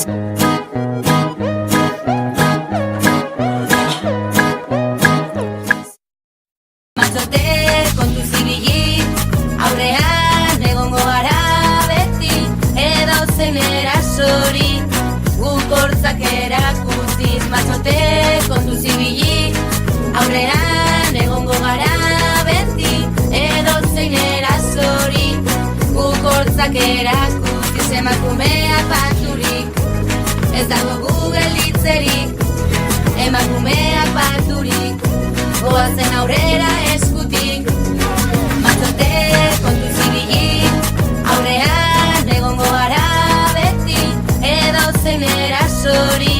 Matzote kontu zibilik, aurrean egongo gara beti, edozein erasori, guk hortzak erakutsiz. Matzote kontu zibilik, aurrean egongo gara beti, edozein erasori, guk hortzak erakutsiz. Emakumeak baturik, ez dago Google ditzerik, emakumeak baturik, goazen aurrera eskutik. Matzote kontu zibilik, aurrean egongo gara beti, edozein erasori,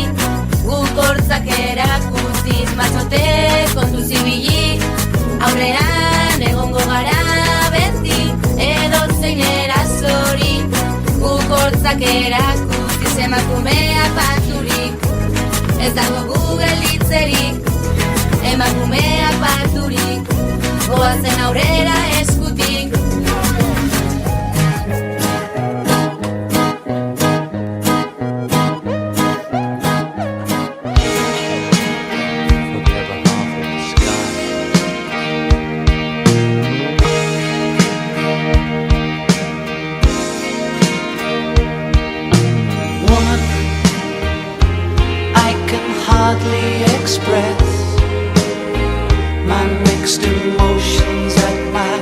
guk hortzak erakutsiz. Matzote kontu zibilik, aurrean egongo gara beti, edozein erasori, guk hortzak erakutsiz. Emakumeak baturik, ez dago Google ditzerik, emakumeak baturik, goazen aurrera eskutik. Woman, I can hardly express my mixed emotions at my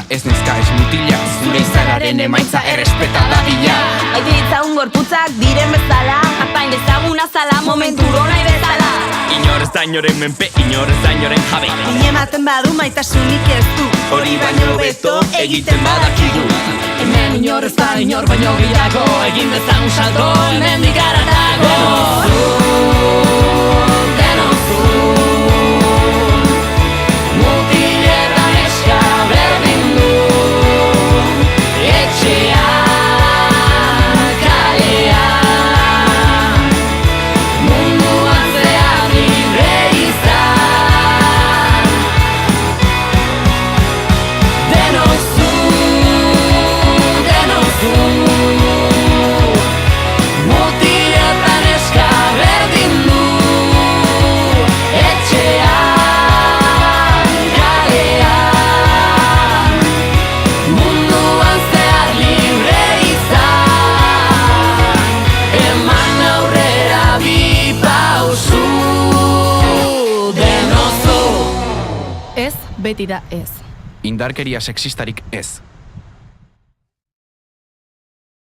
ez neska ez mutila, zure izararen emaitza errespeta dadila. Aiti ditzagun gorputzak diren bezala, apain dezagun azala momenturo nahi bezala. Inor ez da inoren menpe, inor ez da inoren jabe. Inematen badu maitasunik ez du, Hori baino beto egiten badakigu. Hemen inor ez da inor baino gehiago, egin dezagun salto hemendik haratago. Denozu, mutil eta neska berdin du, etxea, kalea, munduan zehar libre izan. Denozu, mutil eta neska berdin du, etxea, kalea, munduan zehar libre izan. Eman aurrera bi pausu, denozu. Ez, beti da ez. Indarkeria sexistarik ez.